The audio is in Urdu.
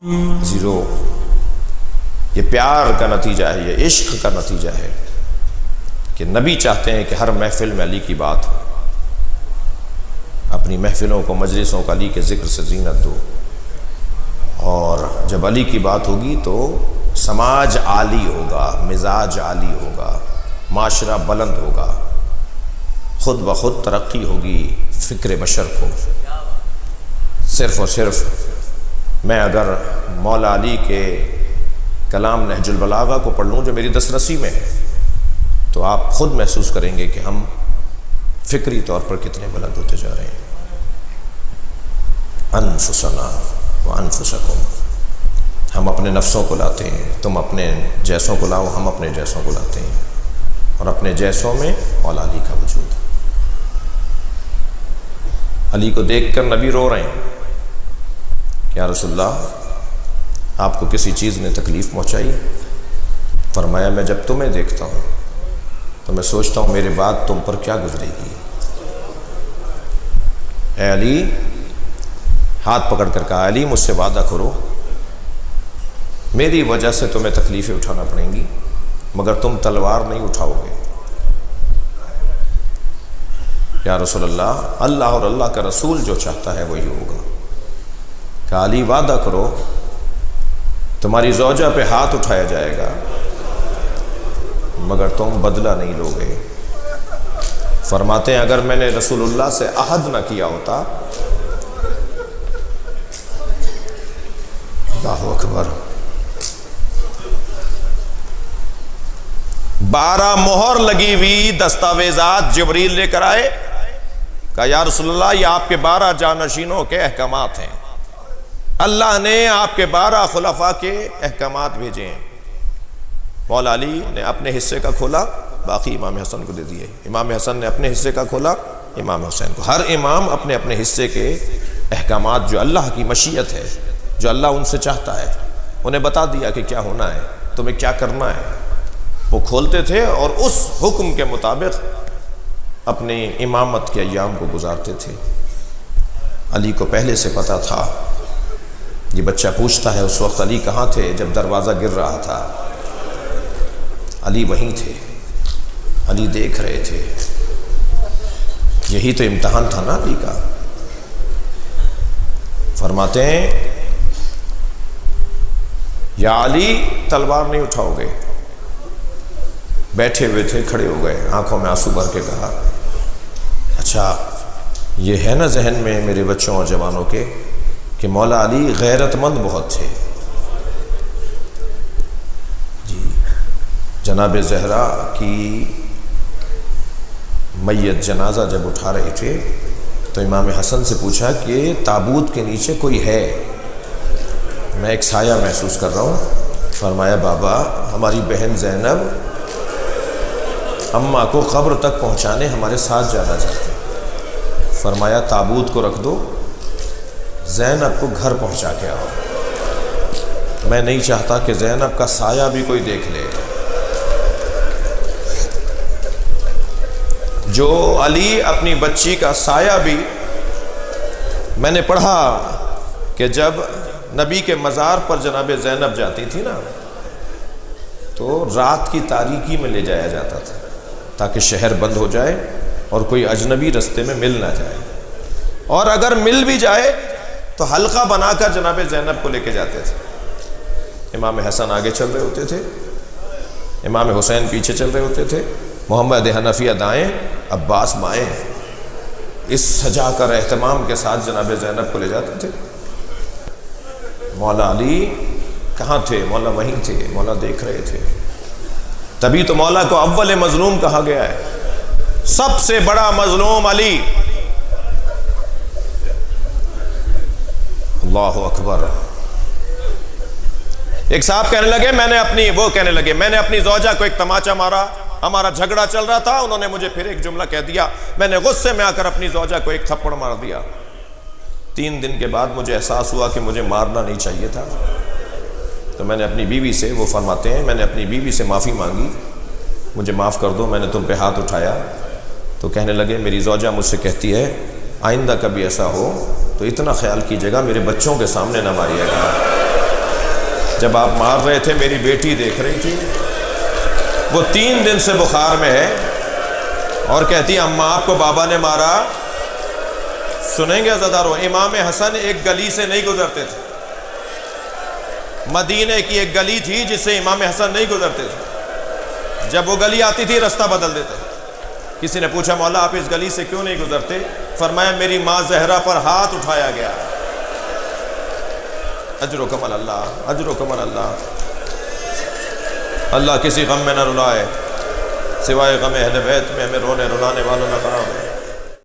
عزیزو، یہ پیار کا نتیجہ ہے، یہ عشق کا نتیجہ ہے کہ نبی چاہتے ہیں کہ ہر محفل میں علی کی بات ہو۔ اپنی محفلوں کو، مجلسوں کو علی کے ذکر سے زینت دو، اور جب علی کی بات ہوگی تو سماج عالی ہوگا، مزاج عالی ہوگا، معاشرہ بلند ہوگا، خود بخود ترقی ہوگی فکر بشر کو۔ صرف اور صرف میں اگر مولا علی کے کلام نہج البلاغہ کو پڑھ لوں جو میری دسترسی میں ہے، تو آپ خود محسوس کریں گے کہ ہم فکری طور پر کتنے بلند ہوتے جا رہے ہیں۔ انفسنا وانفسکم، ہم اپنے نفسوں کو لاتے ہیں، تم اپنے جیسوں کو لاؤ، ہم اپنے جیسوں کو لاتے ہیں، اور اپنے جیسوں میں مولا علی کا وجود ہے۔ علی کو دیکھ کر نبی رو رہے ہیں، یا رسول اللہ آپ کو کسی چیز نے تکلیف پہنچائی؟ فرمایا میں جب تمہیں دیکھتا ہوں تو میں سوچتا ہوں میرے بعد تم پر کیا گزرے گی۔ اے علی، ہاتھ پکڑ کر کہا علی مجھ سے وعدہ کرو، میری وجہ سے تمہیں تکلیفیں اٹھانا پڑیں گی مگر تم تلوار نہیں اٹھاؤ گے۔ یا رسول اللہ، اللہ اور اللہ کا رسول جو چاہتا ہے وہی ہوگا۔ کہ علی وعدہ کرو تمہاری زوجہ پہ ہاتھ اٹھایا جائے گا مگر تم بدلہ نہیں لو گے۔ فرماتے ہیں اگر میں نے رسول اللہ سے عہد نہ کیا ہوتا، اللہ اکبر، 12 مہر لگی ہوئی دستاویزات جبریل لے کر آئے، کہا یا رسول اللہ یہ آپ کے 12 جانشینوں کے احکامات ہیں، اللہ نے آپ کے 12 خلفاء کے احکامات بھیجے ہیں۔ مولا علی نے اپنے حصے کا کھولا، باقی امام حسن کو دے دیے، امام حسن نے اپنے حصے کا کھولا، امام حسین کو۔ ہر امام اپنے اپنے حصے کے احکامات جو اللہ کی مشیت ہے، جو اللہ ان سے چاہتا ہے، انہیں بتا دیا کہ کیا ہونا ہے، تمہیں کیا کرنا ہے، وہ کھولتے تھے اور اس حکم کے مطابق اپنی امامت کے ایام کو گزارتے تھے۔ علی کو پہلے سے پتا تھا، یہ بچہ پوچھتا ہے اس وقت علی کہاں تھے جب دروازہ گر رہا تھا؟ علی وہیں تھے، علی دیکھ رہے تھے، یہی تو امتحان تھا نا علی کا۔ فرماتے ہیں یا علی تلوار نہیں اٹھاؤ گے؟ بیٹھے ہوئے تھے، کھڑے ہو گئے، آنکھوں میں آنسو بھر کے کہا اچھا یہ ہے نا ذہن میں میرے بچوں اور جوانوں کے کہ مولا علی غیرت مند بہت تھے۔ جی، جناب زہرا کی میت جنازہ جب اٹھا رہے تھے تو امام حسن سے پوچھا کہ تابوت کے نیچے کوئی ہے؟ میں ایک سایہ محسوس کر رہا ہوں۔ فرمایا بابا ہماری بہن زینب اماں کو قبر تک پہنچانے ہمارے ساتھ جانا چاہتے ہیں۔ فرمایا تابوت کو رکھ دو، زینب کو گھر پہنچا کے آؤ، میں نہیں چاہتا کہ زینب کا سایہ بھی کوئی دیکھ لے۔ جو علی اپنی بچی کا سایہ بھی، میں نے پڑھا کہ جب نبی کے مزار پر جناب زینب جاتی تھی نا تو رات کی تاریکی میں لے جایا جاتا تھا تاکہ شہر بند ہو جائے اور کوئی اجنبی رستے میں مل نہ جائے، اور اگر مل بھی جائے تو حلقہ بنا کر جناب زینب کو لے کے جاتے تھے۔ امام حسن آگے چل رہے ہوتے تھے، امام حسین پیچھے چل رہے ہوتے تھے، محمد حنفیہ دائیں، عباس بائیں، اس سجا کر اہتمام کے ساتھ جناب زینب کو لے جاتے تھے۔ مولا علی کہاں تھے؟ مولا وہیں تھے، مولا دیکھ رہے تھے۔ تبھی تو مولا کو اول مظلوم کہا گیا ہے، سب سے بڑا مظلوم علی۔ اللہ اکبر۔ ایک صاحب کہنے لگے میں نے اپنی زوجہ کو ایک تماچا مارا، ہمارا جھگڑا چل رہا تھا، انہوں نے مجھے پھر ایک جملہ کہہ دیا، میں نے غصے میں آ کر اپنی زوجہ کو ایک تھپڑ مار دیا۔ 3 دن کے بعد مجھے احساس ہوا کہ مجھے مارنا نہیں چاہیے تھا، تو میں نے اپنی بیوی سے، وہ فرماتے ہیں میں نے اپنی بیوی سے معافی مانگی، مجھے معاف کر دو، میں نے تم پہ ہاتھ اٹھایا۔ تو کہنے لگے میری زوجہ مجھ سے کہتی ہے آئندہ کبھی ایسا ہو تو اتنا خیال کیجیے گا میرے بچوں کے سامنے نہ ماریے گا۔ جب آپ مار رہے تھے میری بیٹی دیکھ رہی تھی، وہ 3 دن سے بخار میں ہے اور کہتی اماں آپ کو بابا نے مارا۔ سنیں گے عزادارو، امام حسن ایک گلی سے نہیں گزرتے تھے، مدینے کی ایک گلی تھی جس سے امام حسن نہیں گزرتے تھے، جب وہ گلی آتی تھی رستہ بدل دیتے۔ کسی نے پوچھا مولا آپ اس گلی سے کیوں نہیں گزرتے؟ فرمایا میری ماں زہرا پر ہاتھ اٹھایا گیا۔ اجرکم اللہ، اجرکم اللہ۔ اللہ کسی غم میں نہ رلائے، سوائے غم اہل بیت میں ہمیں رونے رلانے والوں نہ قرار دے۔